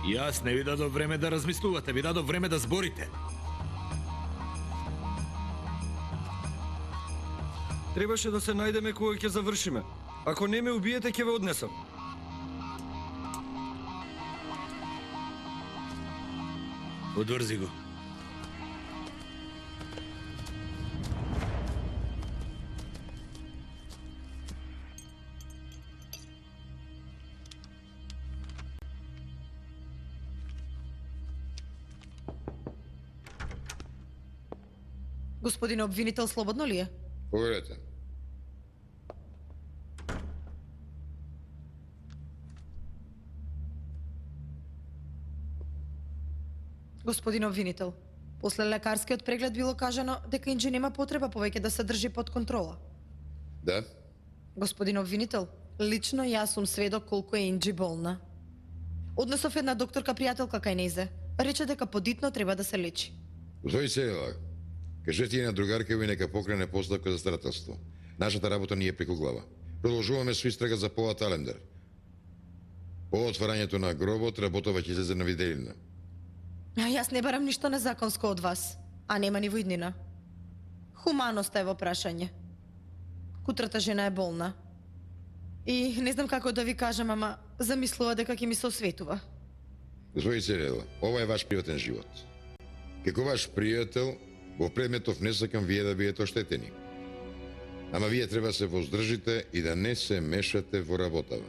Јас не ви дадов време да размислувате, ви дадов време да зборите. Требаше да се најдеме кога ќе завршиме. Ако не ме убиете, ќе ве однесам. Одврзи го. Господин обвинител, слободно ли е? Поверете. Господин обвинител, после лекарскиот преглед било кажано дека Инџи нема потреба повеќе да се држи под контрола. Да? Господин обвинител, лично јас сум сведок колку е Инџи болна. Однесов една докторка пријателка кај нејзе. Рече дека подитно треба да се лечи. Зои Церила, кажете и на другарка ви нека покрене поставка за старателство. Нашата работа ни е преку глава. Продолжуваме со истрага за Пола Талендер. По отварањето на гробот работова ќе излезе на виделина. А јас не барам ништо незаконско од вас, а нема ни војднина. Хуманоста е во прашање. Кутрата жена е болна. И не знам како да ви кажам, ама замислува дека ќе ми се осветува. Зои Церила, ова е ваш приватен живот. Како ваш пријател, во предметов не сакам вие да биете оштетени. Ама вие треба се воздржите и да не се мешате во работава.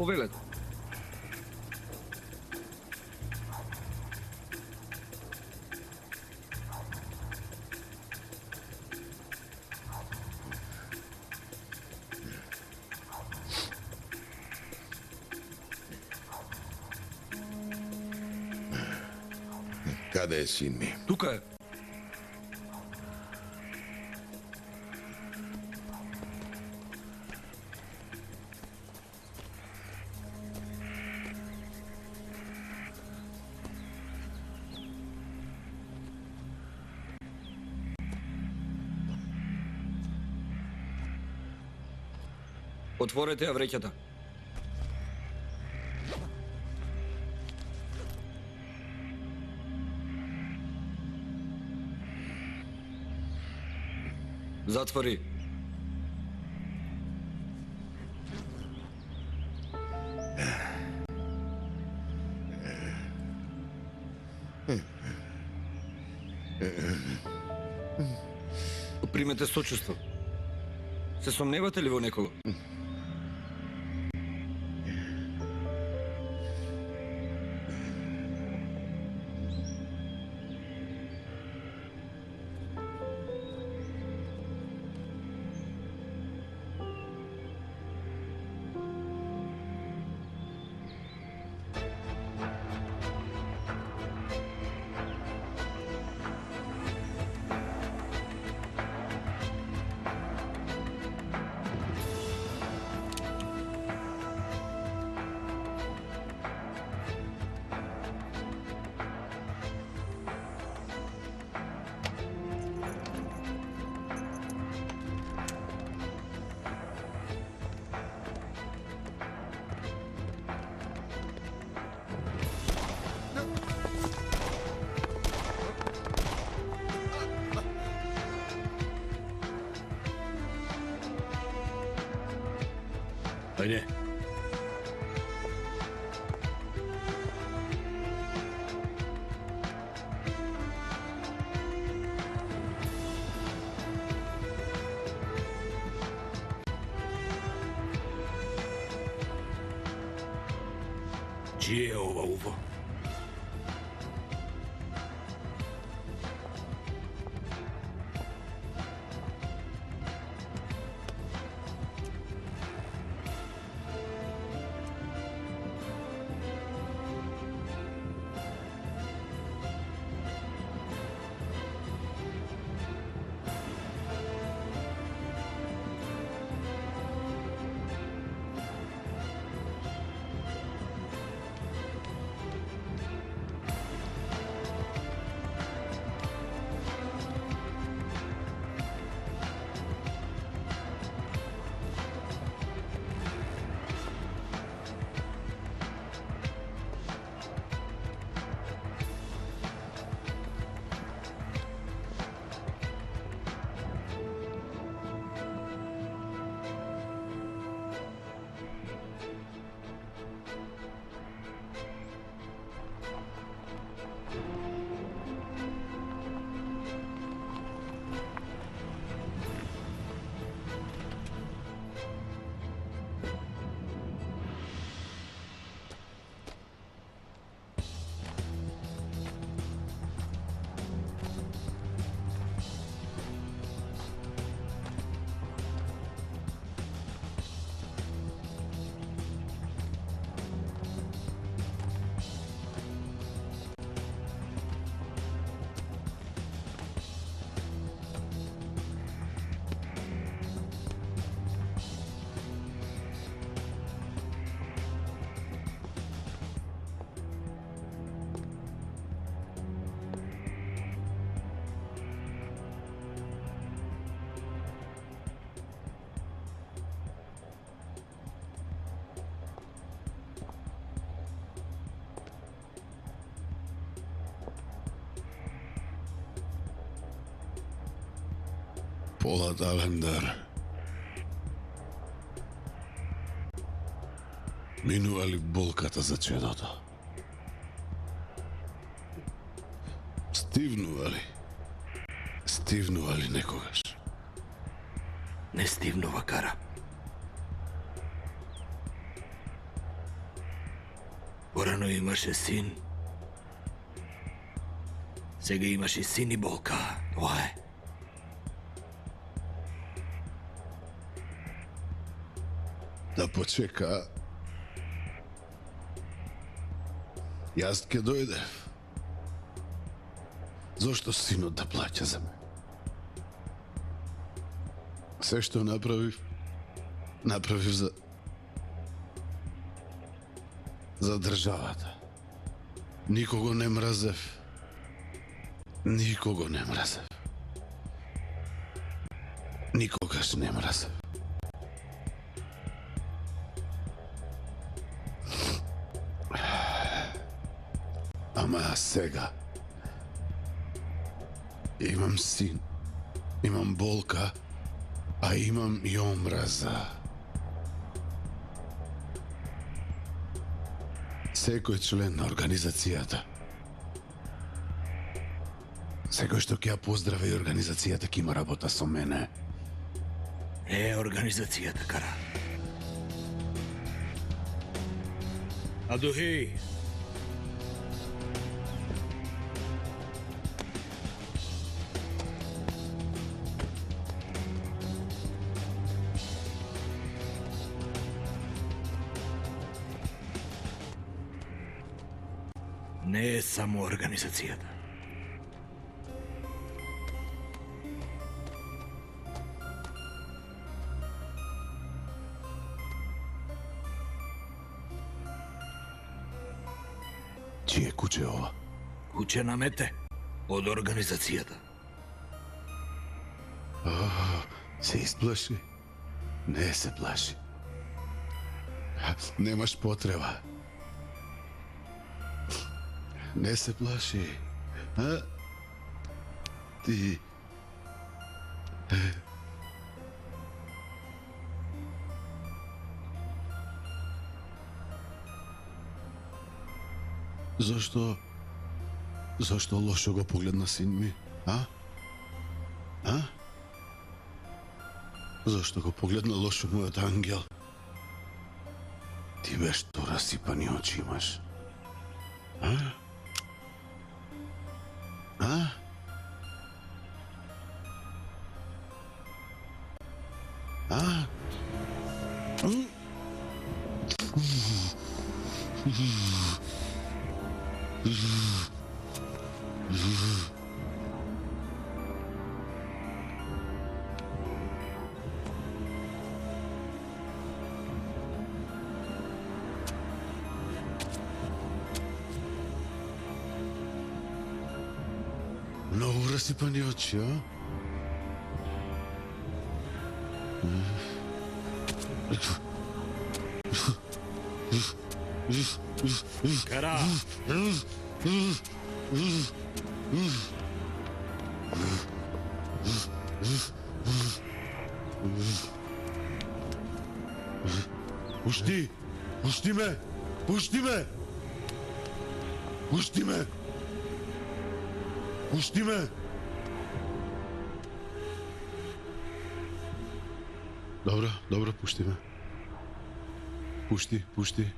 Повелете. Каде е син ми? Тука е. Отворете ја вреќата. Затвори. Примете сочувство. Се сомневате ли во некого? Ајде. Чие е ова уво? Polat Alemdar. Минува ли болката за чедото? Стивнува ли? Стивнува ли некогаш? Не стивнува, Кара. Порано имаше син. Сега имаш и син и болка. Това е. Да почека. Јас ќе дојдев. Зошто синот да плаќа за ме? Се што направив за државата. Никого не мразев. Никого не мразев. Никогаш не мразев. Ама сега имам син, имам болка, а имам и омраза. Секој член на организацијата, секој што ќе ја поздрави организацијата ќе има работа со мене. Не е организацијата, кара. Адухи! Не е само организацијата. Чие куќе е ова? Куќе на мете од организацијата. Се исплаши? Не се плаши. Немаш потреба. Не се плаши. А? Ти... Зошто лошо го погледна син ми? А? А? Зошто го погледна лошо мојот ангел? Ти беш то расипани очи имаш. А? А? А? Многу расипани очи, а? Кара! Пушти! Пушти ме! Пушти ме! Пушти ме! Пушти ме! Добро, пушти ме. Пушти. Пушти.